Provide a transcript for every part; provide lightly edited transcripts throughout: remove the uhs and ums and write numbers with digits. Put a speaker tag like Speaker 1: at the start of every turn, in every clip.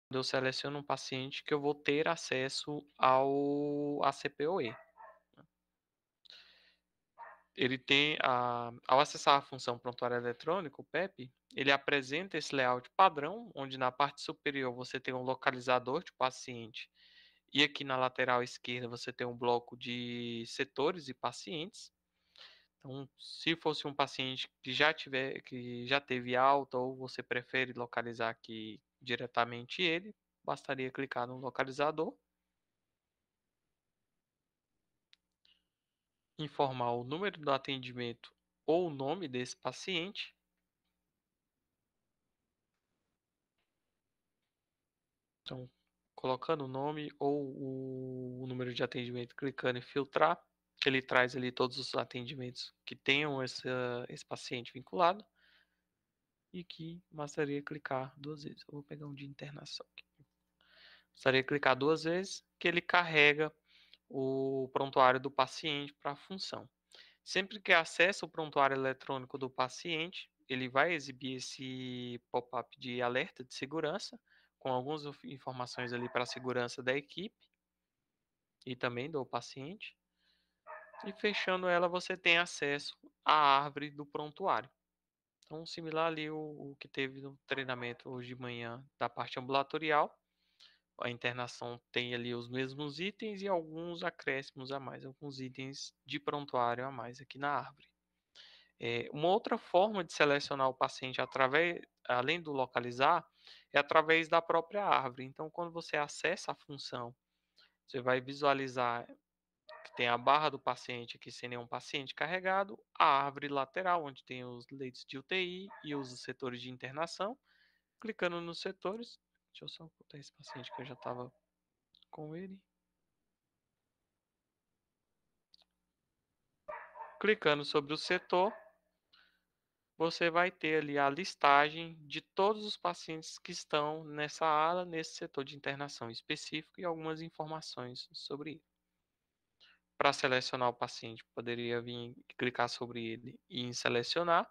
Speaker 1: eu seleciono um paciente que eu vou ter acesso ao ACPOE. Ele tem ao acessar a função prontuário eletrônico, o PEP, ele apresenta esse layout padrão, onde na parte superior você tem um localizador de paciente e aqui na lateral esquerda você tem um bloco de setores e pacientes. Então, se fosse um paciente que já teve alta ou você prefere localizar aqui diretamente ele, bastaria clicar no localizador, informar o número do atendimento ou o nome desse paciente. Então, colocando o nome ou o número de atendimento, clicando em filtrar, ele traz ali todos os atendimentos que tenham esse paciente vinculado e que bastaria clicar duas vezes. Eu vou pegar um de internação aqui. Bastaria clicar duas vezes que ele carrega o prontuário do paciente para a função. Sempre que acessa o prontuário eletrônico do paciente, ele vai exibir esse pop-up de alerta de segurança, com algumas informações ali para a segurança da equipe e também do paciente. E fechando ela, você tem acesso à árvore do prontuário. Então, similar ali o que teve no treinamento hoje de manhã da parte ambulatorial, a internação tem ali os mesmos itens e alguns acréscimos a mais, alguns itens de prontuário a mais aqui na árvore. Uma outra forma de selecionar o paciente além do localizar, é através da própria árvore. Então, quando você acessa a função, você vai visualizar que tem a barra do paciente aqui sem nenhum paciente carregado, a árvore lateral, onde tem os leitos de UTI e os setores de internação. Clicando nos setores, deixa eu só ocultar esse paciente que eu já estava com ele. Clicando sobre o setor, você vai ter ali a listagem de todos os pacientes que estão nessa ala, nesse setor de internação específico e algumas informações sobre ele. Para selecionar o paciente, poderia vir clicar sobre ele e em selecionar,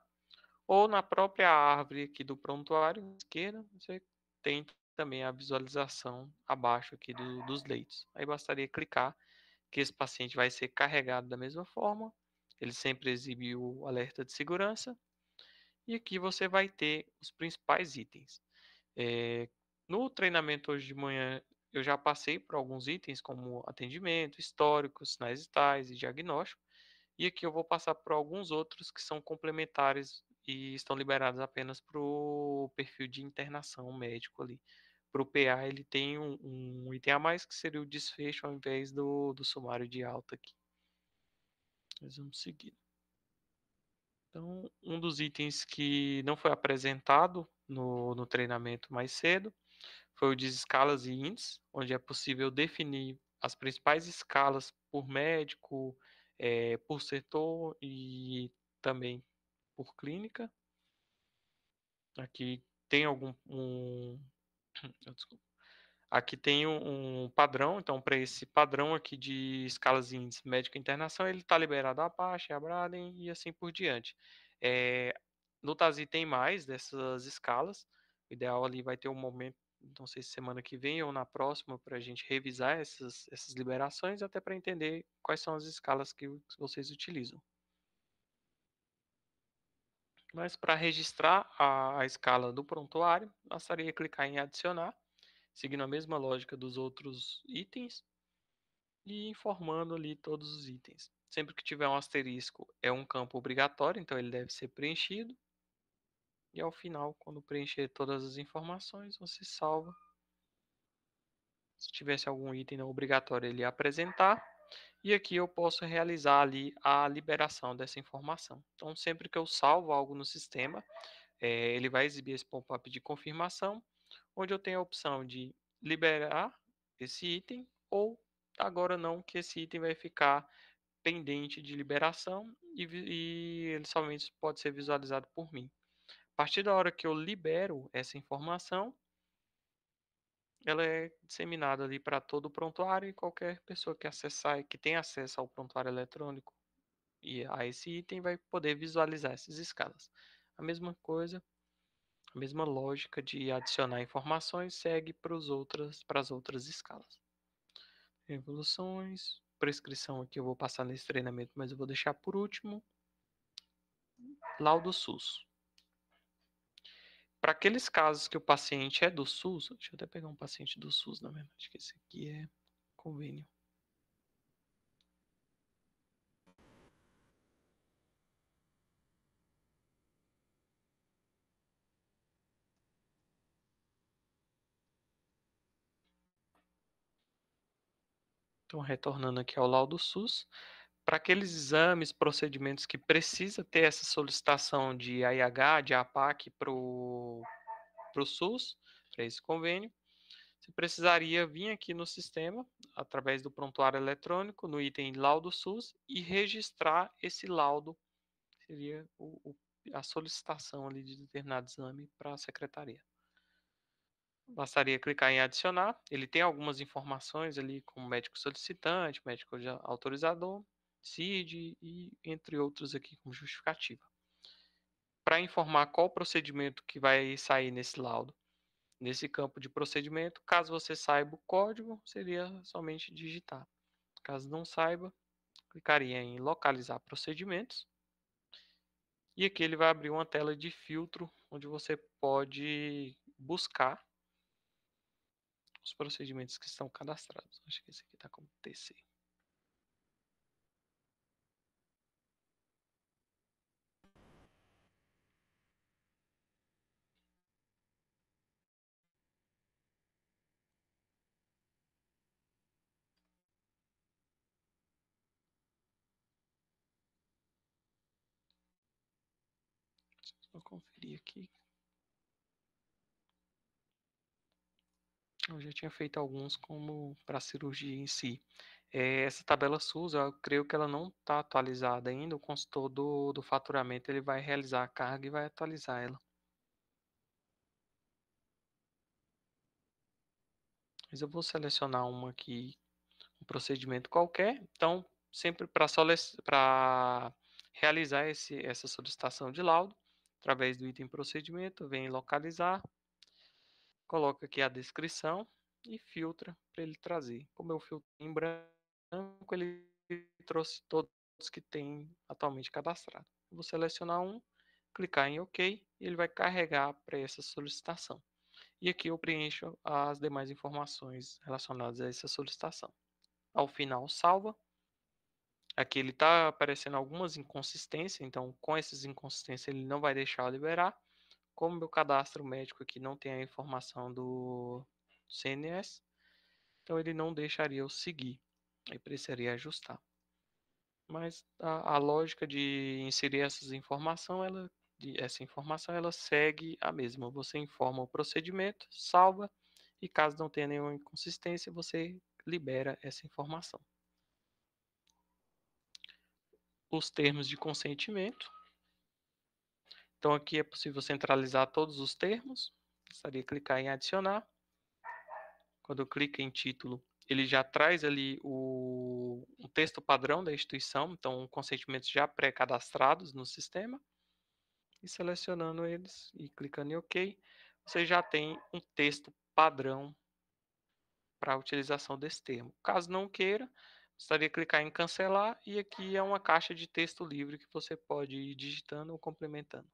Speaker 1: ou na própria árvore aqui do prontuário, à esquerda, você tem também a visualização abaixo aqui dos leitos. Aí bastaria clicar que esse paciente vai ser carregado da mesma forma, ele sempre exibe o alerta de segurança, e aqui você vai ter os principais itens. É, no treinamento hoje de manhã, eu já passei por alguns itens, como atendimento, histórico, sinais vitais e diagnóstico. E aqui eu vou passar por alguns outros que são complementares e estão liberados apenas para o perfil de internação médico ali. Para o PA, ele tem um item a mais, que seria o desfecho ao invés do sumário de alta aqui. Mas vamos seguir. Então, um dos itens que não foi apresentado no treinamento mais cedo foi o de escalas e índices, onde é possível definir as principais escalas por médico, por setor e também por clínica. Aqui tem desculpa. Aqui tem um padrão, então para esse padrão aqui de escalas e índices médico e internação, ele está liberado a Apache, a Braden e assim por diante. É, no Tazi tem mais dessas escalas, o ideal ali vai ter um momento, não sei se semana que vem ou na próxima, para a gente revisar essas liberações, até para entender quais são as escalas que vocês utilizam. Mas para registrar a escala do prontuário, bastaria clicar em adicionar, seguindo a mesma lógica dos outros itens e informando ali todos os itens. Sempre que tiver um asterisco, é um campo obrigatório, então ele deve ser preenchido. E ao final, quando preencher todas as informações, você salva. Se tivesse algum item não obrigatório, ele ia apresentar. E aqui eu posso realizar ali a liberação dessa informação. Então, sempre que eu salvo algo no sistema, ele vai exibir esse pop-up de confirmação, onde eu tenho a opção de liberar esse item ou agora não, que esse item vai ficar pendente de liberação e ele somente pode ser visualizado por mim. A partir da hora que eu libero essa informação, ela é disseminada ali para todo o prontuário e qualquer pessoa que acessar, que tem acesso ao prontuário eletrônico e a esse item vai poder visualizar essas escalas. A mesma coisa A mesma lógica de adicionar informações segue para as outras escalas. Evoluções, prescrição aqui eu vou passar nesse treinamento, mas eu vou deixar por último. Laudo SUS. Para aqueles casos que o paciente é do SUS, deixa eu até pegar um paciente do SUS, na verdade, que esse aqui é convênio. Então, retornando aqui ao laudo SUS, para aqueles exames, procedimentos que precisa ter essa solicitação de AIH, de APAC para o SUS, para esse convênio, você precisaria vir aqui no sistema, através do prontuário eletrônico, no item laudo SUS, e registrar esse laudo, que seria a solicitação ali de determinado exame para a secretaria. Bastaria clicar em adicionar. Ele tem algumas informações ali, como médico solicitante, médico autorizador, CID e entre outros aqui como justificativa. Para informar qual procedimento que vai sair nesse laudo, nesse campo de procedimento, caso você saiba o código, seria somente digitar. Caso não saiba, clicaria em localizar procedimentos. E aqui ele vai abrir uma tela de filtro, onde você pode buscar os procedimentos que estão cadastrados. Acho que esse aqui está como TC. Vou conferir aqui. Eu já tinha feito alguns como para a cirurgia em si. Essa tabela SUS, eu creio que ela não está atualizada ainda. O consultor do faturamento ele vai realizar a carga e vai atualizar ela. Mas eu vou selecionar uma aqui, um procedimento qualquer. Então, sempre para realizar essa solicitação de laudo, através do item procedimento, vem em localizar, coloca aqui a descrição e filtra para ele trazer. Como eu filtro em branco, ele trouxe todos que tem atualmente cadastrado. Eu vou selecionar um, clicar em OK e ele vai carregar para essa solicitação. E aqui eu preencho as demais informações relacionadas a essa solicitação. Ao final, salva. Aqui ele está aparecendo algumas inconsistências, então com essas inconsistências ele não vai deixar eu liberar. Como meu cadastro médico aqui não tem a informação do CNS, então ele não deixaria eu seguir. Aí precisaria ajustar. Mas a lógica de inserir essa informação ela segue a mesma. Você informa o procedimento, salva, e caso não tenha nenhuma inconsistência, você libera essa informação. Os termos de consentimento. Então aqui é possível centralizar todos os termos. Bastaria clicar em adicionar. Quando eu clico em título, ele já traz ali o texto padrão da instituição, então consentimentos já pré-cadastrados no sistema. E selecionando eles e clicando em OK, você já tem um texto padrão para a utilização desse termo. Caso não queira, bastaria clicar em cancelar e aqui é uma caixa de texto livre que você pode ir digitando ou complementando.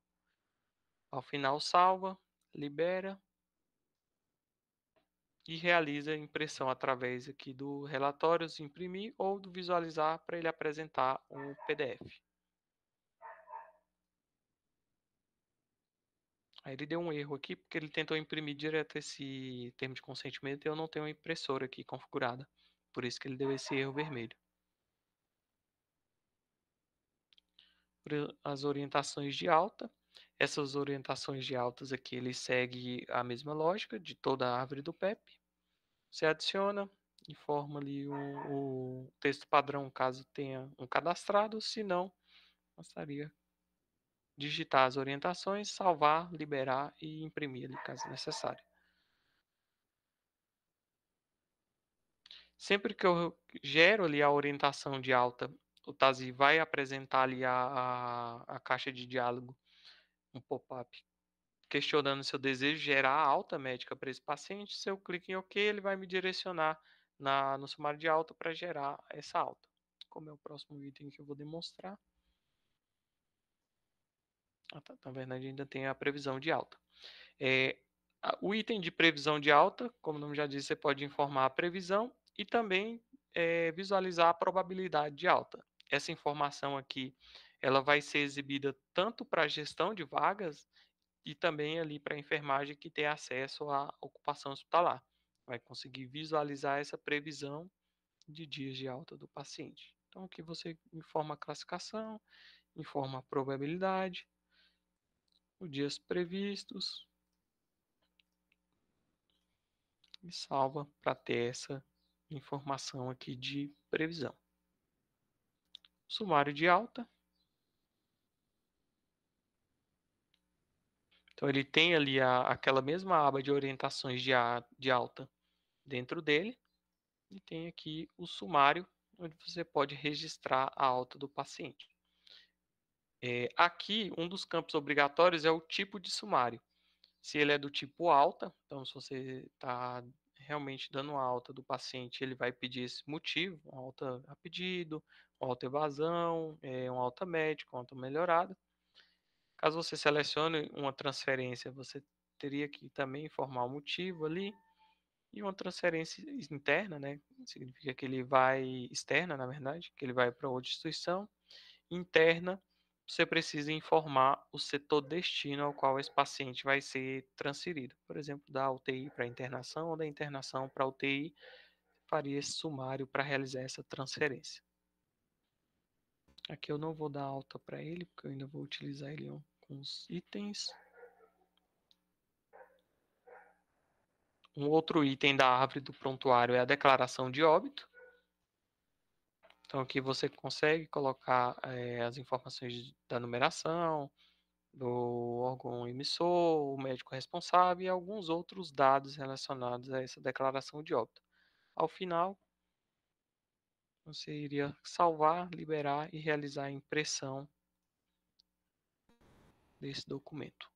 Speaker 1: Ao final salva, libera e realiza a impressão através aqui do relatórios, imprimir ou do visualizar para ele apresentar um PDF. Aí ele deu um erro aqui porque ele tentou imprimir direto esse termo de consentimento e eu não tenho uma impressora aqui configurada. Por isso que ele deu esse erro vermelho. As orientações de alta. Essas orientações de altas aqui, ele segue a mesma lógica de toda a árvore do PEP. Você adiciona, informa ali o texto padrão caso tenha um cadastrado, se não, bastaria digitar as orientações, salvar, liberar e imprimir ali caso necessário. Sempre que eu gero ali a orientação de alta, o Tazi vai apresentar ali a caixa de diálogo, um pop-up questionando se eu desejo gerar alta médica para esse paciente. Se eu clico em OK, ele vai me direcionar no sumário de alta para gerar essa alta. Como é o próximo item que eu vou demonstrar. Tá, na verdade, ainda tem a previsão de alta. O item de previsão de alta, como o nome já diz, você pode informar a previsão e também visualizar a probabilidade de alta. Essa informação aqui, ela vai ser exibida tanto para a gestão de vagas e também ali para a enfermagem que tem acesso à ocupação hospitalar. Vai conseguir visualizar essa previsão de dias de alta do paciente. Então, aqui você informa a classificação, informa a probabilidade, os dias previstos e salva para ter essa informação aqui de previsão. Sumário de alta. Então, ele tem ali aquela mesma aba de orientações de alta dentro dele. E tem aqui o sumário, onde você pode registrar a alta do paciente. Aqui, um dos campos obrigatórios é o tipo de sumário. Se ele é do tipo alta, então se você está realmente dando alta do paciente, ele vai pedir esse motivo, uma alta a pedido, uma alta evasão, uma alta médica, uma alta melhorada. Caso você selecione uma transferência, você teria que também informar o motivo ali. E uma transferência interna, né? Significa que ele vai, externa, na verdade, que ele vai para outra instituição. Interna, você precisa informar o setor destino ao qual esse paciente vai ser transferido. Por exemplo, da UTI para internação ou da internação para UTI, faria esse sumário para realizar essa transferência. Aqui eu não vou dar alta para ele, porque eu ainda vou utilizar ele com os itens. Um outro item da árvore do prontuário é a declaração de óbito. Então, aqui você consegue colocar as informações da numeração, do órgão emissor, o médico responsável e alguns outros dados relacionados a essa declaração de óbito. Ao final, você iria salvar, liberar e realizar a impressão desse documento.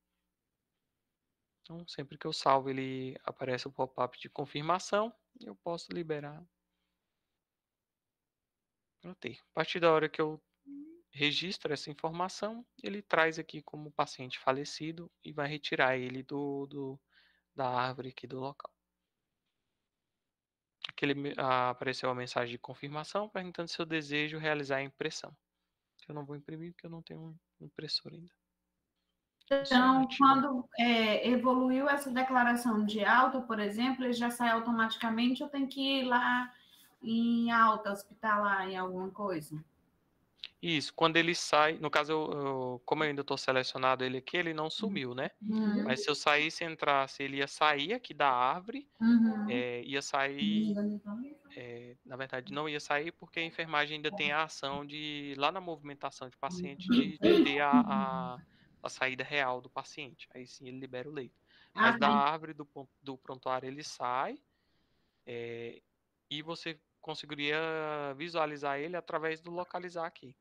Speaker 1: Então, sempre que eu salvo, ele aparece o pop-up de confirmação e eu posso liberar. A partir da hora que eu registro essa informação, ele traz aqui como paciente falecido e vai retirar ele da árvore aqui do local. Aqui apareceu a mensagem de confirmação perguntando se eu desejo realizar a impressão. Eu não vou imprimir porque eu não tenho um impressor ainda.
Speaker 2: Então, quando evoluiu essa declaração de alta, por exemplo, ele já sai automaticamente ou tem que ir lá em alta hospitalar, em alguma coisa?
Speaker 1: Isso, quando ele sai, no caso, como eu ainda estou selecionado ele aqui, ele não sumiu, né? Mas se eu saísse e entrasse, ele ia sair aqui da árvore, ia sair, na verdade não ia sair porque a enfermagem ainda tem a ação de, lá na movimentação de paciente, de ter a saída real do paciente. Aí sim ele libera o leito. Mas da árvore do prontuário ele sai, e você conseguiria visualizar ele através do localizar aqui.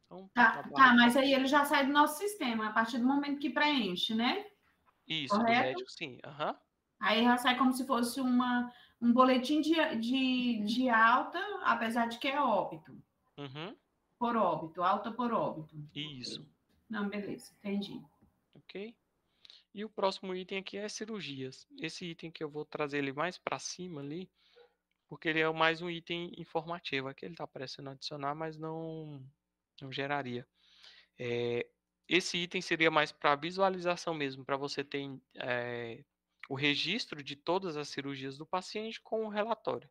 Speaker 1: Então,
Speaker 2: mas aí ele já sai do nosso sistema, a partir do momento que preenche, né?
Speaker 1: Isso, correto? Do médico, sim. Uhum.
Speaker 2: Aí já sai como se fosse um boletim de alta, apesar de que é óbito.
Speaker 1: Uhum.
Speaker 2: Por óbito, alta por óbito.
Speaker 1: Isso.
Speaker 2: Não, beleza, entendi.
Speaker 1: Ok. E o próximo item aqui é cirurgias. Esse item que eu vou trazer ele mais para cima ali, porque ele é mais um item informativo. Aqui ele está aparecendo adicionar, mas não geraria. Esse item seria mais para visualização mesmo, para você ter o registro de todas as cirurgias do paciente com o relatório.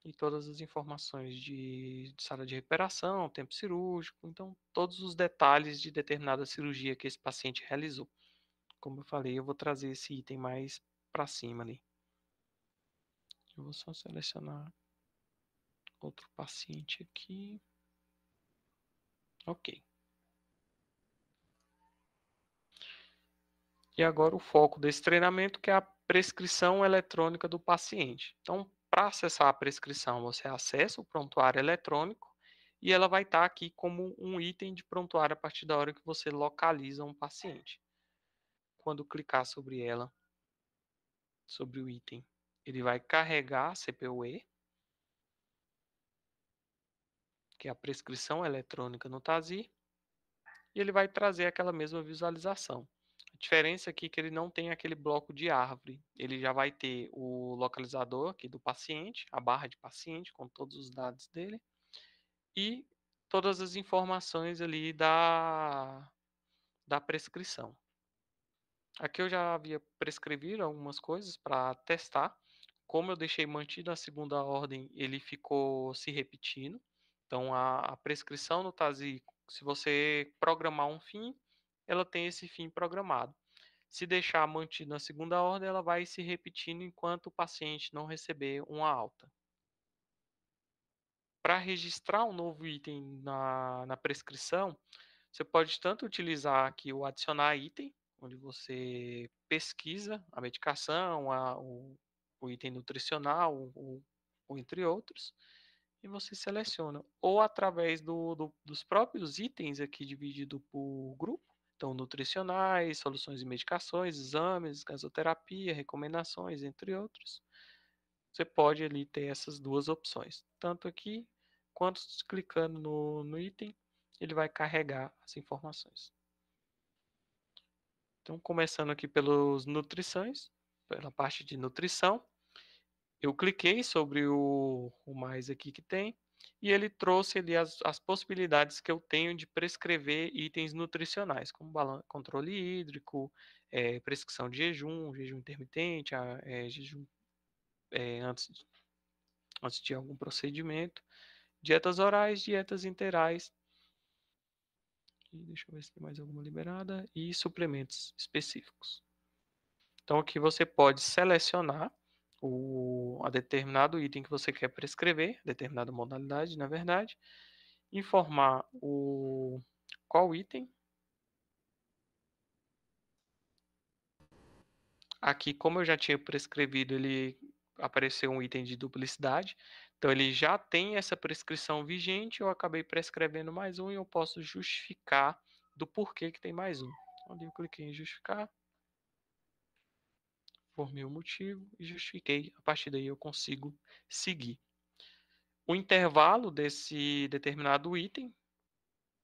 Speaker 1: E todas as informações de sala de recuperação, tempo cirúrgico, então todos os detalhes de determinada cirurgia que esse paciente realizou. Como eu falei, eu vou trazer esse item mais para cima ali. Eu vou só selecionar outro paciente aqui. Ok. E agora o foco desse treinamento, que é a prescrição eletrônica do paciente. Então, para acessar a prescrição, você acessa o prontuário eletrônico e ela vai estar aqui como um item de prontuário a partir da hora que você localiza um paciente. quando clicar sobre ela, sobre o item, ele vai carregar a CPU-E, que é a prescrição eletrônica no TASI, e ele vai trazer aquela mesma visualização. A diferença aqui é que ele não tem aquele bloco de árvore, ele já vai ter o localizador aqui do paciente, a barra de paciente com todos os dados dele, e todas as informações ali da prescrição. Aqui eu já havia prescrevido algumas coisas para testar. Como eu deixei mantido a segunda ordem, ele ficou se repetindo. Então, a prescrição no TASI, se você programar um fim, ela tem esse fim programado. Se deixar mantido na segunda ordem, ela vai se repetindo enquanto o paciente não receber uma alta. Para registrar um novo item na prescrição, você pode tanto utilizar aqui o adicionar item, onde você pesquisa a medicação, o item nutricional, ou entre outros, e você seleciona. Ou através dos próprios itens aqui dividido por grupo, então nutricionais, soluções e medicações, exames, gasoterapia, recomendações, entre outros. Você pode ali ter essas duas opções, tanto aqui quanto clicando no item, ele vai carregar as informações. Então, começando aqui pelos nutrições, pela parte de nutrição, eu cliquei sobre o mais aqui que tem, e ele trouxe ali as possibilidades que eu tenho de prescrever itens nutricionais, como controle hídrico, prescrição de jejum intermitente, jejum antes de algum procedimento, dietas orais, dietas interais, e deixa eu ver se tem mais alguma liberada, e suplementos específicos. Então aqui você pode selecionar a determinado item que você quer prescrever, determinada modalidade, na verdade, informar qual item. Aqui, como eu já tinha prescrevido, ele apareceu um item de duplicidade. Então, ele já tem essa prescrição vigente, eu acabei prescrevendo mais um e eu posso justificar do porquê que tem mais um. Ali eu cliquei em justificar, formei o motivo e justifiquei. A partir daí eu consigo seguir. O intervalo desse determinado item,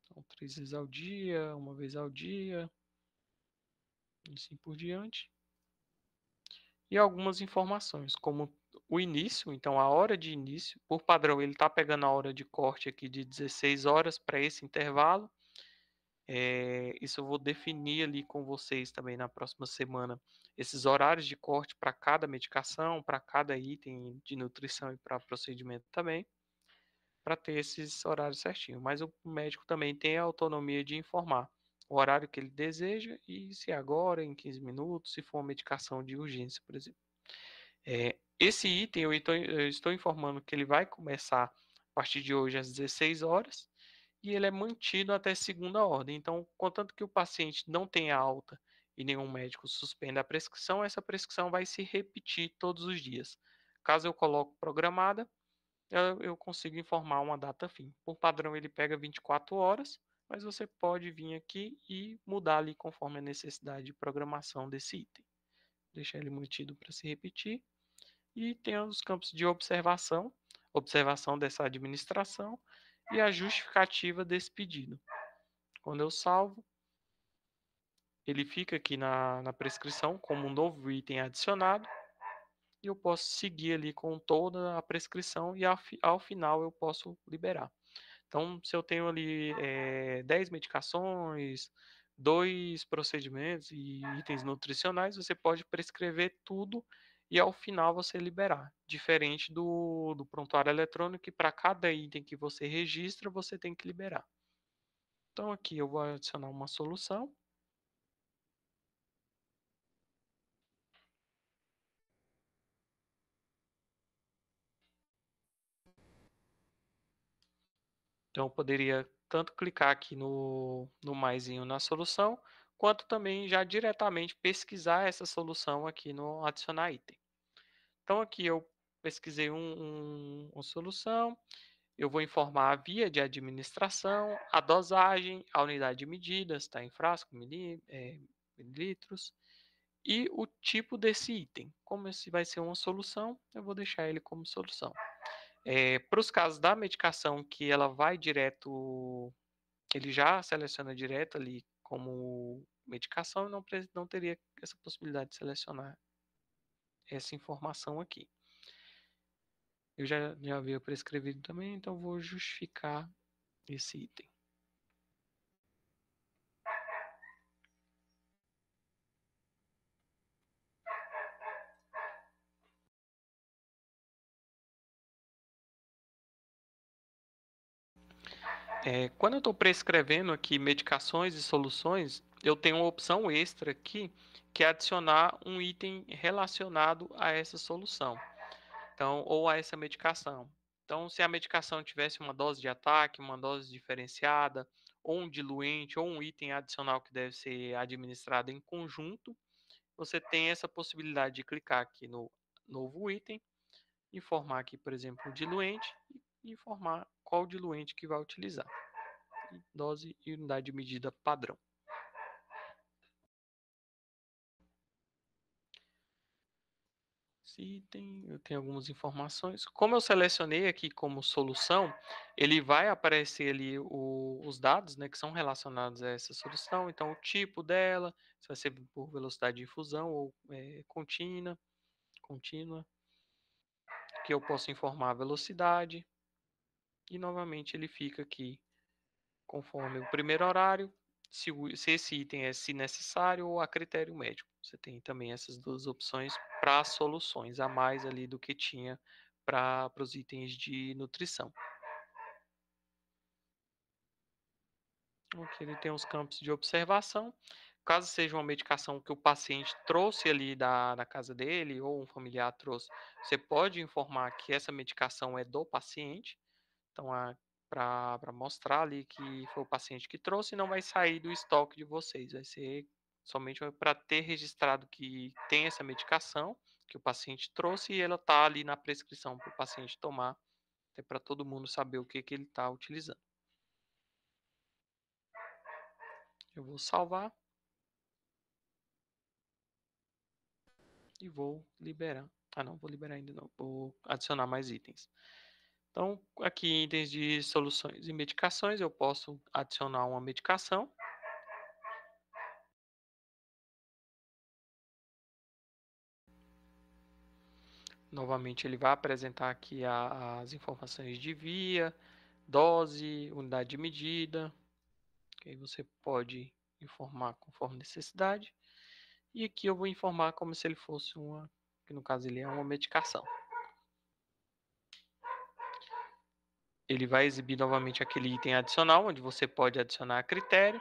Speaker 1: então 3 vezes ao dia, uma vez ao dia, e assim por diante. E algumas informações, como o início, então a hora de início, por padrão ele está pegando a hora de corte aqui de 16 horas para esse intervalo. Isso eu vou definir ali com vocês também na próxima semana, esses horários de corte para cada medicação, para cada item de nutrição e para procedimento também, para ter esses horários certinho. Mas o médico também tem a autonomia de informar o horário que ele deseja e se é agora, em 15 minutos, se for uma medicação de urgência, por exemplo. Esse item eu estou informando que ele vai começar a partir de hoje às 16 horas e ele é mantido até segunda ordem. Então, contanto que o paciente não tenha alta e nenhum médico suspenda a prescrição, essa prescrição vai se repetir todos os dias. Caso eu coloque programada, eu consigo informar uma data fim. Por padrão, ele pega 24 horas, mas você pode vir aqui e mudar ali conforme a necessidade de programação desse item. Deixar ele mantido para se repetir. E tem os campos de observação, observação dessa administração e a justificativa desse pedido. Quando eu salvo, ele fica aqui na prescrição como um novo item adicionado e eu posso seguir ali com toda a prescrição e ao final eu posso liberar. Então, se eu tenho ali 10 medicações, 2 procedimentos e itens nutricionais, você pode prescrever tudo e ao final você liberar. Diferente do prontuário eletrônico, que para cada item que você registra, você tem que liberar. Então, aqui eu vou adicionar uma solução. Então, eu poderia tanto clicar aqui no maisinho na solução, quanto também já diretamente pesquisar essa solução aqui no adicionar item. Então, aqui eu pesquisei uma solução, eu vou informar a via de administração, a dosagem, a unidade de medidas, está em frasco, mililitros, e o tipo desse item. Como esse vai ser uma solução, eu vou deixar ele como solução. Para os casos da medicação que ela vai direto, ele já seleciona direto ali como medicação, não teria essa possibilidade de selecionar essa informação aqui. Eu já havia prescrevido também, então vou justificar esse item. Quando eu estou prescrevendo aqui medicações e soluções, eu tenho uma opção extra aqui, que é adicionar um item relacionado a essa solução, então, ou a essa medicação. Então, se a medicação tivesse uma dose de ataque, uma dose diferenciada, ou um diluente, ou um item adicional que deve ser administrado em conjunto, você tem essa possibilidade de clicar aqui no novo item, informar aqui, por exemplo, o diluente, e informar qual diluente que vai utilizar. Dose e unidade de medida padrão. Esse item, eu tenho algumas informações. Como eu selecionei aqui como solução, ele vai aparecer ali os dados, né, que são relacionados a essa solução. Então, o tipo dela, se vai ser por velocidade de infusão ou contínua, que eu posso informar a velocidade. E, novamente, ele fica aqui conforme o primeiro horário, se esse item é se necessário ou a critério médico. Você tem também essas duas opções para soluções, a mais ali do que tinha para os itens de nutrição. Aqui ele tem os campos de observação. Caso seja uma medicação que o paciente trouxe ali da casa dele ou um familiar trouxe, você pode informar que essa medicação é do paciente. Então, para mostrar ali que foi o paciente que trouxe, não vai sair do estoque de vocês. Vai ser somente para ter registrado que tem essa medicação que o paciente trouxe e ela está ali na prescrição para o paciente tomar, até para todo mundo saber o que ele está utilizando. Eu vou salvar e vou liberar. Não vou liberar ainda não. Vou adicionar mais itens. Então, aqui itens de soluções e medicações, eu posso adicionar uma medicação. Novamente, ele vai apresentar aqui as informações de via, dose, unidade de medida, que aí você pode informar conforme necessidade. E aqui eu vou informar como se ele fosse que no caso ele é uma medicação. Ele vai exibir novamente aquele item adicional, onde você pode adicionar critério,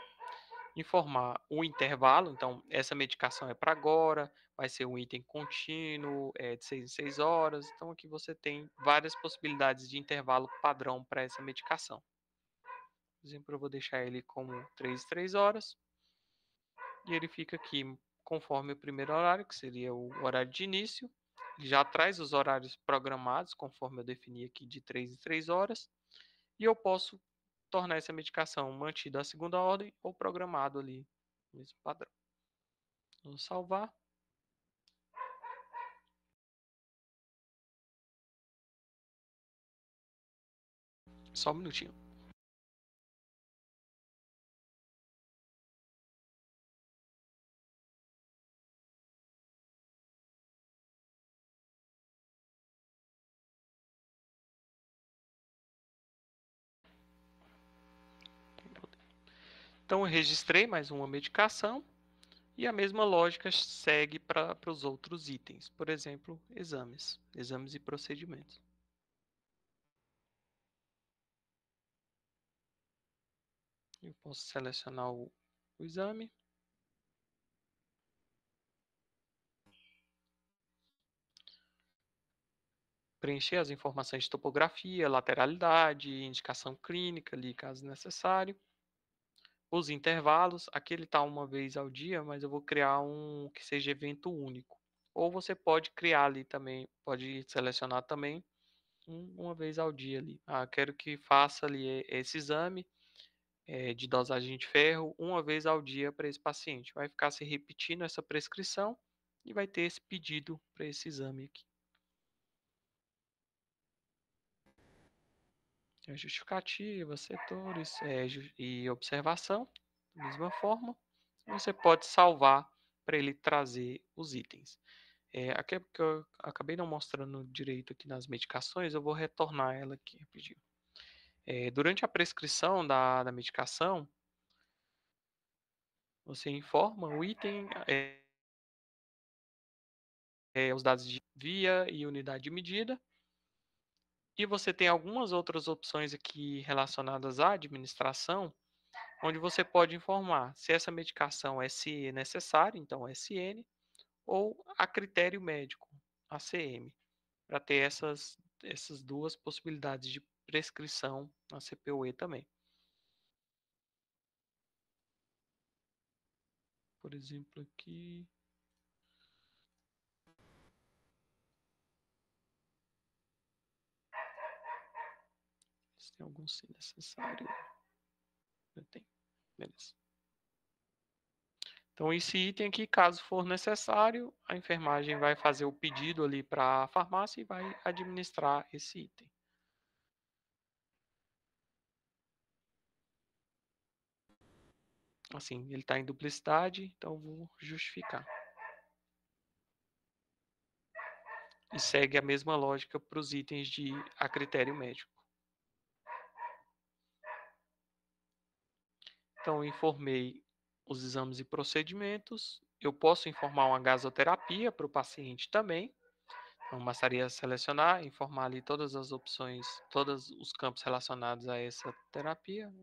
Speaker 1: informar o intervalo, então essa medicação é para agora, vai ser um item contínuo, de 6 em 6 horas, então aqui você tem várias possibilidades de intervalo padrão para essa medicação. Por exemplo, eu vou deixar ele como 3 em 3 horas, e ele fica aqui conforme o primeiro horário, que seria o horário de início, ele já traz os horários programados, conforme eu defini aqui de 3 em 3 horas, e eu posso tornar essa medicação mantida a segunda ordem ou programado ali, mesmo padrão. Vou salvar. Só um minutinho. Então, eu registrei mais uma medicação e a mesma lógica segue para os outros itens. Por exemplo, exames e procedimentos. Eu posso selecionar o exame. Preencher as informações de topografia, lateralidade, indicação clínica ali, caso necessário. Os intervalos, aqui ele está uma vez ao dia, mas eu vou criar um que seja evento único. Ou você pode criar ali também, pode selecionar também uma vez ao dia ali. Quero que faça ali esse exame de dosagem de ferro uma vez ao dia para esse paciente. Vai ficar se repetindo essa prescrição e vai ter esse pedido para esse exame aqui. Justificativa, setores e observação, da mesma forma. Você pode salvar para ele trazer os itens. Aqui é porque eu acabei não mostrando direito aqui nas medicações, eu vou retornar ela aqui rapidinho. Durante a prescrição da medicação, você informa o item, os dados de via e unidade de medida, e você tem algumas outras opções aqui relacionadas à administração, onde você pode informar se essa medicação é SE necessária, então SN, ou a critério médico, ACM, para ter essas duas possibilidades de prescrição na CPUE também. Por exemplo, aqui. Se tem algum sim necessário. Eu tenho. Beleza. Então, esse item aqui, caso for necessário, a enfermagem vai fazer o pedido ali para a farmácia e vai administrar esse item. Assim, ele está em duplicidade, então eu vou justificar. E segue a mesma lógica para os itens de a critério médico. Então, eu informei os exames e procedimentos. Eu posso informar uma gasoterapia para o paciente também. Então, bastaria selecionar, informar ali todas as opções, todos os campos relacionados a essa terapia.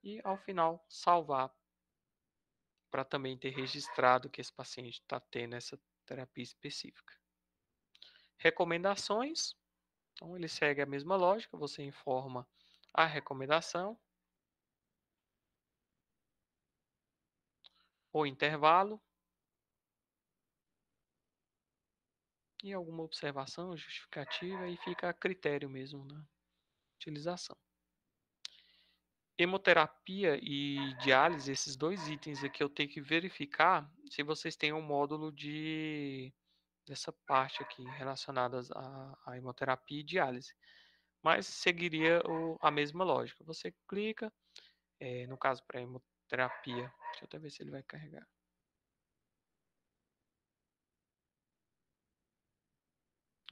Speaker 1: E, ao final, salvar para também ter registrado que esse paciente está tendo essa terapia específica. Recomendações. Então, ele segue a mesma lógica. Você informa a recomendação, o intervalo, e alguma observação justificativa e fica a critério mesmo da utilização. Hemoterapia e diálise, esses dois itens aqui eu tenho que verificar se vocês têm um módulo dessa parte aqui relacionadas à hemoterapia e diálise. Mas seguiria a mesma lógica. Você clica, no caso para hemoterapia, deixa eu até ver se ele vai carregar.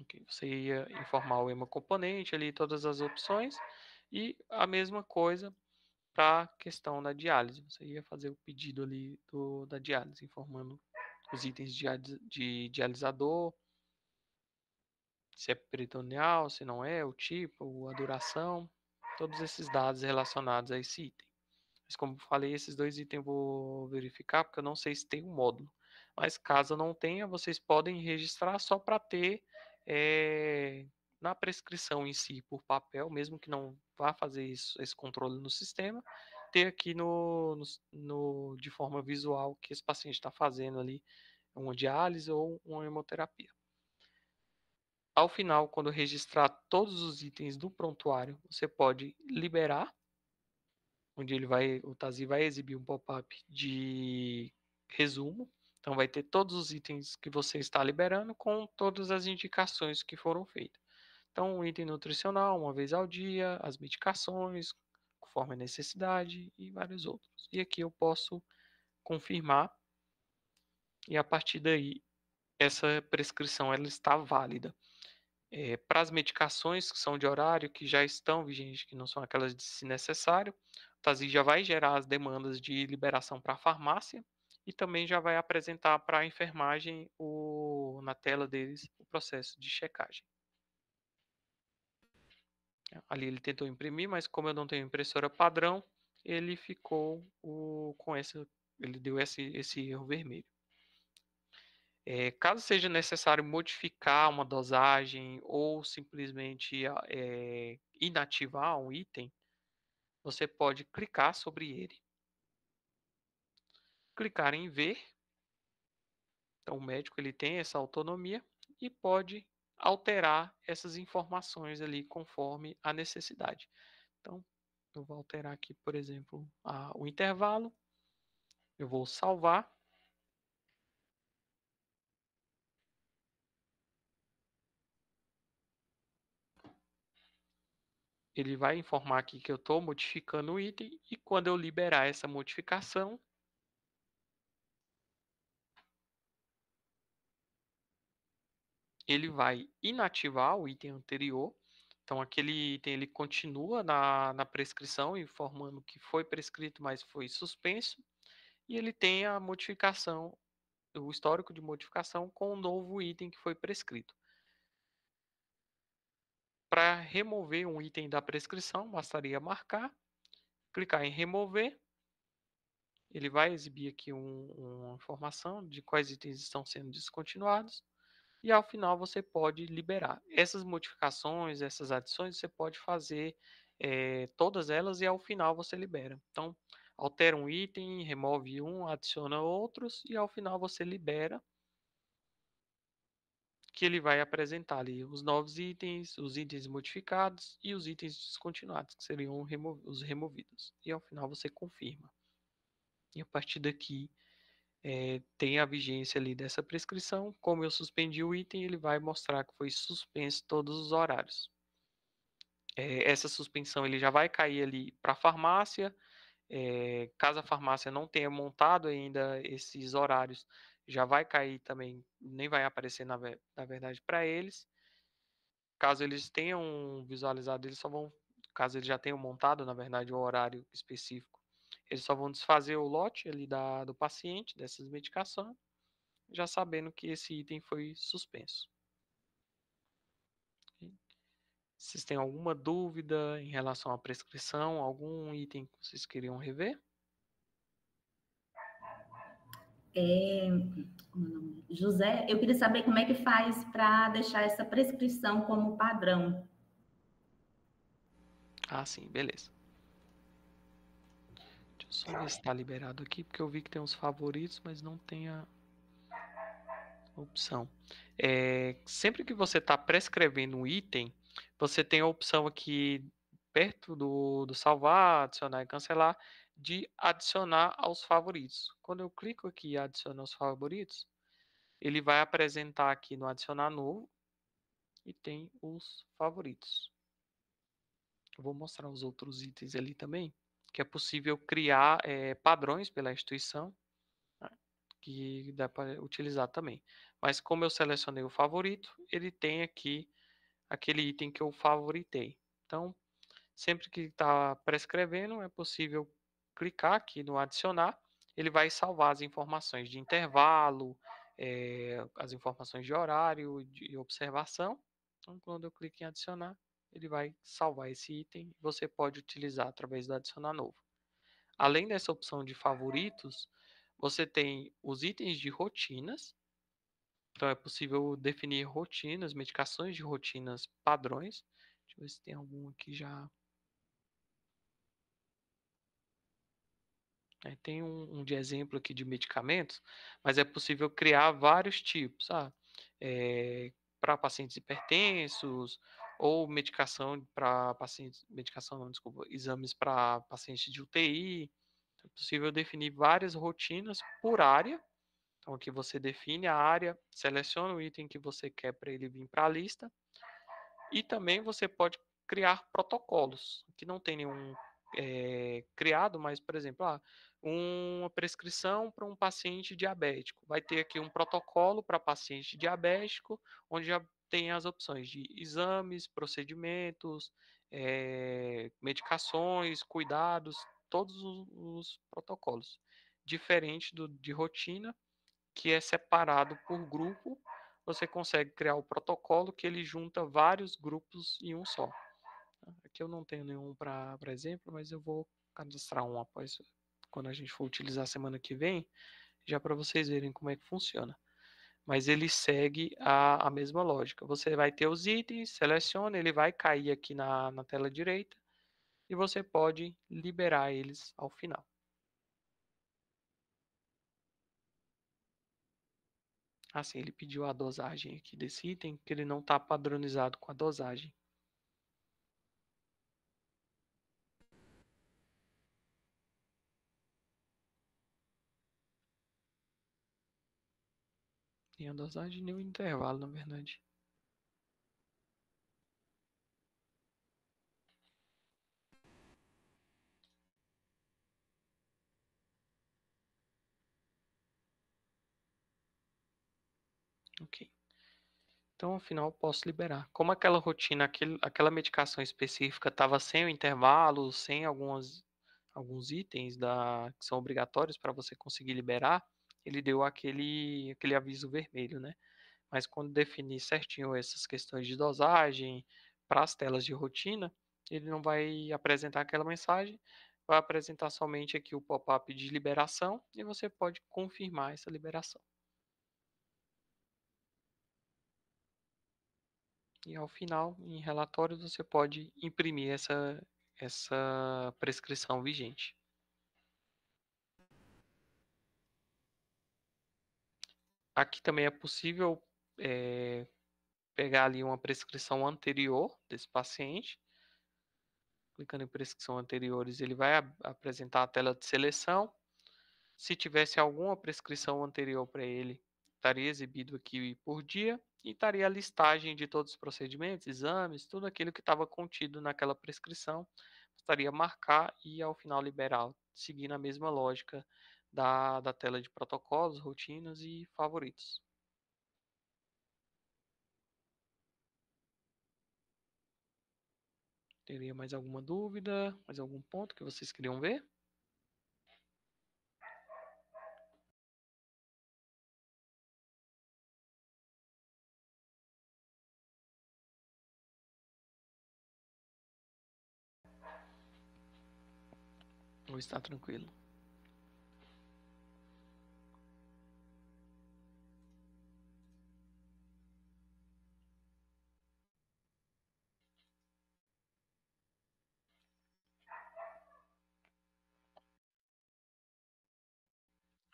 Speaker 1: Okay. Você ia informar o hemocomponente ali, todas as opções, e a mesma coisa para a questão da diálise. Você ia fazer o pedido ali da diálise, informando os itens de dialisador, se é peritoneal, se não é, o tipo, a duração, todos esses dados relacionados a esse item. Mas como eu falei, esses dois itens eu vou verificar, porque eu não sei se tem um módulo. Mas caso não tenha, vocês podem registrar só para ter na prescrição em si, por papel, mesmo que não vá fazer esse controle no sistema, ter aqui de forma visual que esse paciente está fazendo ali uma diálise ou uma hemoterapia. Ao final, quando registrar todos os itens do prontuário, você pode liberar, onde o TASI vai exibir um pop-up de resumo. Então, vai ter todos os itens que você está liberando com todas as indicações que foram feitas. Então, o item nutricional, uma vez ao dia, as medicações, conforme a necessidade e vários outros. E aqui eu posso confirmar e, a partir daí, essa prescrição ela está válida. Para as medicações que são de horário, que já estão vigentes, que não são aquelas de se necessário, o TASI já vai gerar as demandas de liberação para a farmácia e também já vai apresentar para a enfermagem na tela deles o processo de checagem. Ali ele tentou imprimir, mas como eu não tenho impressora padrão, ele ficou ele deu esse erro vermelho. Caso seja necessário modificar uma dosagem ou simplesmente inativar um item, você pode clicar sobre ele, clicar em ver. Então, o médico ele tem essa autonomia e pode alterar essas informações ali conforme a necessidade. Então, eu vou alterar aqui, por exemplo, o intervalo. Eu vou salvar. ele vai informar aqui que eu estou modificando o item e quando eu liberar essa modificação, ele vai inativar o item anterior. Então, aquele item ele continua na prescrição, informando que foi prescrito, mas foi suspenso. E ele tem a modificação, o histórico de modificação com o novo item que foi prescrito. Para remover um item da prescrição, bastaria marcar, clicar em remover. Ele vai exibir aqui uma informação de quais itens estão sendo descontinuados. E ao final você pode liberar. Essas modificações, essas adições, você pode fazer todas elas e ao final você libera. Então, altera um item, remove um, adiciona outros e ao final você libera, que ele vai apresentar ali os novos itens, os itens modificados e os itens descontinuados, que seriam os removidos. E ao final você confirma. E a partir daqui tem a vigência ali dessa prescrição. Como eu suspendi o item, ele vai mostrar que foi suspenso todos os horários. Essa suspensão ele já vai cair ali para a farmácia. Caso a farmácia não tenha montado ainda esses horários, já vai cair também, nem vai aparecer na verdade para eles. Caso eles tenham visualizado, eles só vão, caso eles já tenham montado, na verdade, o horário específico, eles só vão desfazer o lote ali do paciente, dessas medicações, já sabendo que esse item foi suspenso. Vocês têm alguma dúvida em relação à prescrição? Algum item que vocês queriam rever?
Speaker 3: José, eu queria saber como é que faz para deixar essa prescrição como padrão.
Speaker 1: Ah, sim, beleza. Deixa eu só ver se está liberado aqui, porque eu vi que tem uns favoritos, mas não tem a opção. Sempre que você está prescrevendo um item, você tem a opção aqui perto do salvar, adicionar e cancelar, de adicionar aos favoritos. Quando eu clico aqui em adicionar aos favoritos, ele vai apresentar aqui no adicionar novo e tem os favoritos. Eu vou mostrar os outros itens ali também, que é possível criar padrões pela instituição, né, que dá para utilizar também. Mas como eu selecionei o favorito, ele tem aqui aquele item que eu favoritei. Então, sempre que está prescrevendo, é possível clicar aqui no adicionar, ele vai salvar as informações de intervalo, as informações de horário, de observação. Então, quando eu clico em adicionar, ele vai salvar esse item e você pode utilizar através do adicionar novo. Além dessa opção de favoritos, você tem os itens de rotinas. Então é possível definir rotinas, medicações de rotinas padrões. Deixa eu ver se tem algum aqui já. Tem um de exemplo aqui de medicamentos, mas é possível criar vários tipos. Para pacientes hipertensos, ou medicação para pacientes, medicação não, desculpa, exames para pacientes de UTI. É possível definir várias rotinas por área. Então aqui você define a área, seleciona o item que você quer para ele vir para a lista. E também você pode criar protocolos, que não tem nenhum criado, mas, por exemplo, uma prescrição para um paciente diabético. Vai ter aqui um protocolo para paciente diabético, onde já tem as opções de exames, procedimentos, medicações, cuidados, todos os protocolos. Diferente de rotina, que é separado por grupo, você consegue criar o protocolo que ele junta vários grupos em um só. Aqui eu não tenho nenhum para exemplo, mas eu vou cadastrar um após quando a gente for utilizar semana que vem, já para vocês verem como é que funciona. Mas ele segue a mesma lógica. Você vai ter os itens, seleciona, ele vai cair aqui na tela direita e você pode liberar eles ao final. Assim, ele pediu a dosagem aqui desse item, que ele não está padronizado com a dosagem. Nem a dosagem nem o intervalo, na verdade. Ok. Então, afinal, posso liberar. Como aquela rotina, aquela medicação específica estava sem o intervalo, sem alguns itens que são obrigatórios para você conseguir liberar, ele deu aquele aviso vermelho, né? Mas quando definir certinho essas questões de dosagem para as telas de rotina, ele não vai apresentar aquela mensagem, vai apresentar somente aqui o pop-up de liberação e você pode confirmar essa liberação. E ao final, em relatórios, você pode imprimir essa prescrição vigente. Aqui também é possível pegar ali uma prescrição anterior desse paciente. Clicando em prescrição anteriores, ele vai apresentar a tela de seleção. Se tivesse alguma prescrição anterior para ele, estaria exibido aqui por dia e estaria a listagem de todos os procedimentos, exames, tudo aquilo que estava contido naquela prescrição. Estaria marcar e ao final liberar, seguindo a mesma lógica da tela de protocolos, rotinas e favoritos. Teria mais alguma dúvida? Mais algum ponto que vocês queriam ver? Ou está tranquilo?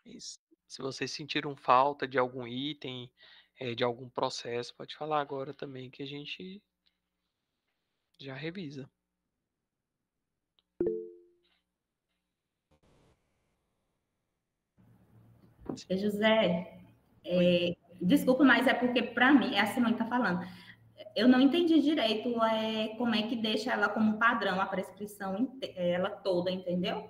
Speaker 1: Isso. Se vocês sentiram falta de algum item, de algum processo, pode falar agora também que a gente já revisa.
Speaker 3: José, desculpa, mas é porque para mim, é a Simone está falando, eu não entendi direito como é que deixa ela como padrão a prescrição, ela toda, entendeu?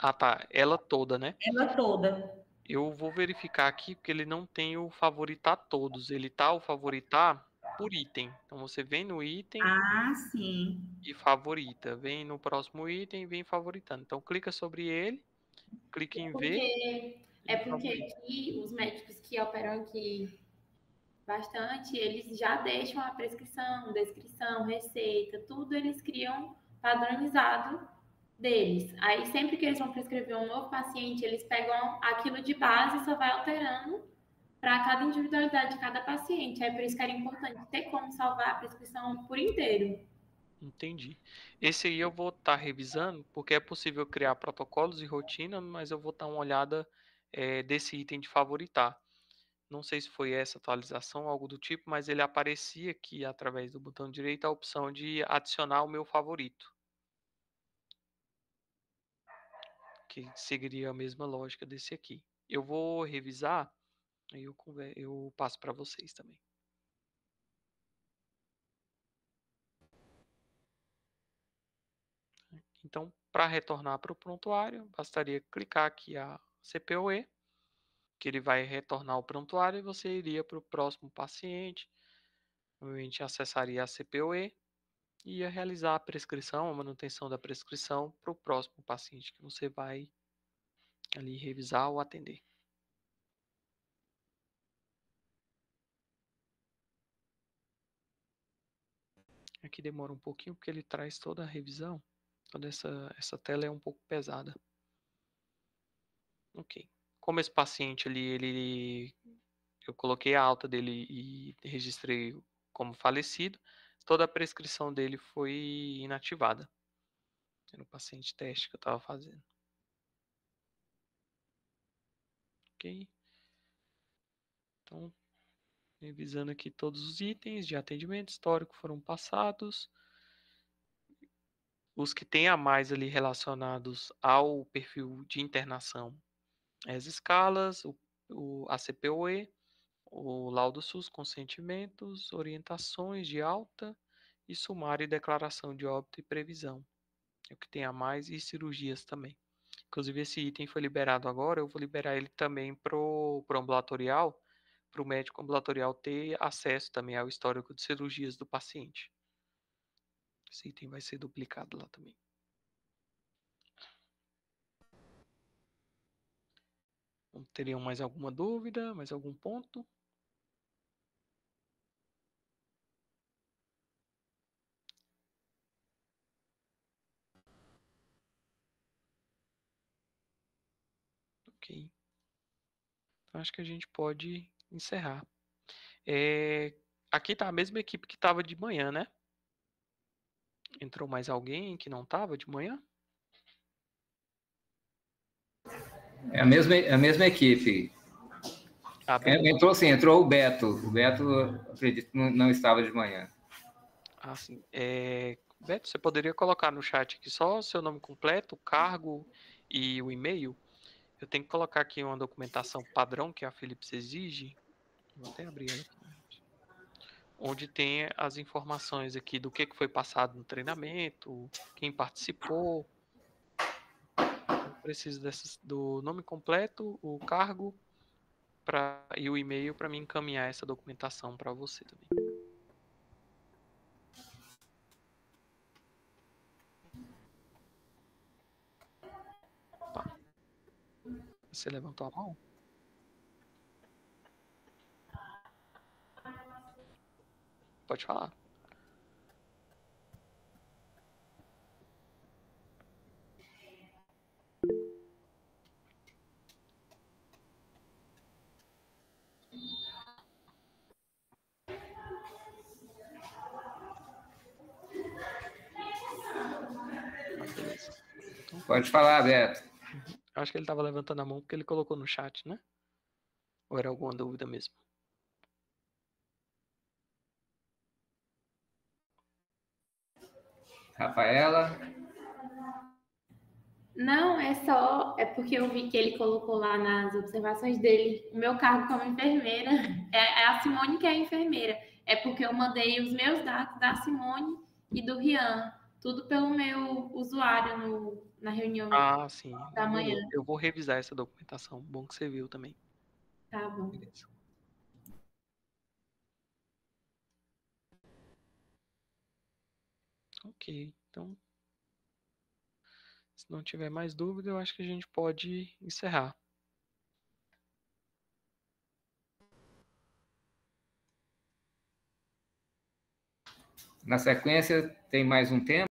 Speaker 1: Ah, tá. Ela toda, né?
Speaker 3: Ela toda.
Speaker 1: Eu vou verificar aqui porque ele não tem o favoritar todos. Ele tá o favoritar por item. Então você vem no item
Speaker 3: Ah, sim.
Speaker 1: e favorita. Vem no próximo item e vem favoritando. Então clica sobre ele, clica em ver
Speaker 4: É
Speaker 1: e
Speaker 4: porque
Speaker 1: favorita.
Speaker 4: aqui os médicos que operam aqui bastante, eles já deixam a prescrição, descrição, receita, tudo eles criam padronizado deles. Aí sempre que eles vão prescrever um novo paciente, eles pegam aquilo de base e só vai alterando para cada individualidade de cada paciente. É por isso que era importante ter como salvar a prescrição por inteiro.
Speaker 1: Entendi. Esse aí eu vou estar revisando, porque é possível criar protocolos e rotina, mas eu vou dar uma olhada desse item de favoritar. Não sei se foi essa atualização, algo do tipo, mas ele aparecia aqui através do botão direito a opção de adicionar o meu favorito, que seguiria a mesma lógica desse aqui. Eu vou revisar, aí eu passo para vocês também. Então, para retornar para o prontuário, bastaria clicar aqui a CPOE, que ele vai retornar o prontuário e você iria para o próximo paciente. Provavelmente acessaria a CPOE e ia realizar a prescrição, a manutenção da prescrição para o próximo paciente que você vai ali revisar ou atender. Aqui demora um pouquinho porque ele traz toda a revisão. Toda essa tela é um pouco pesada. Ok. Como esse paciente ali, eu coloquei a alta dele e registrei como falecido, toda a prescrição dele foi inativada. Era o paciente teste que eu estava fazendo. Ok. Então, revisando aqui todos os itens de atendimento histórico foram passados. Os que têm a mais ali relacionados ao perfil de internação, as escalas, a CPOE, o laudo SUS com sentimentos, orientações de alta e sumário e declaração de óbito e previsão. É o que tem a mais e cirurgias também. Inclusive esse item foi liberado agora, eu vou liberar ele também para o ambulatorial, para o médico ambulatorial ter acesso também ao histórico de cirurgias do paciente. Esse item vai ser duplicado lá também. Teriam mais alguma dúvida? Mais algum ponto? Ok. Então, acho que a gente pode encerrar. Aqui está a mesma equipe que estava de manhã, né? Entrou mais alguém que não estava de manhã?
Speaker 5: É a mesma equipe. Entrou sim, entrou o Beto. O Beto, acredito, não estava de manhã.
Speaker 1: Ah, sim. Beto, você poderia colocar no chat aqui só o seu nome completo, o cargo e o e-mail? Eu tenho que colocar aqui uma documentação padrão que a Philips exige. Vou até abrir ela aqui. Onde tem as informações aqui do que foi passado no treinamento, quem participou. Eu preciso do nome completo, o cargo e o e-mail para me encaminhar essa documentação para você também. Opa. Você levantou a mão? Pode falar. Beleza. Então,
Speaker 5: pode falar, Beto.
Speaker 1: Acho que ele estava levantando a mão porque ele colocou no chat, né? Ou era alguma dúvida mesmo?
Speaker 5: Rafaela?
Speaker 4: Não, é porque eu vi que ele colocou lá nas observações dele o meu cargo como enfermeira. É a Simone que é a enfermeira. É porque eu mandei os meus dados da Simone e do Rian, tudo pelo meu usuário na reunião
Speaker 1: Sim.
Speaker 4: da manhã.
Speaker 1: Eu vou revisar essa documentação. Bom que você viu também.
Speaker 4: Tá bom.
Speaker 1: Beleza. Ok, então, se não tiver mais dúvida, eu acho que a gente pode encerrar.
Speaker 5: Na sequência, tem mais um tema?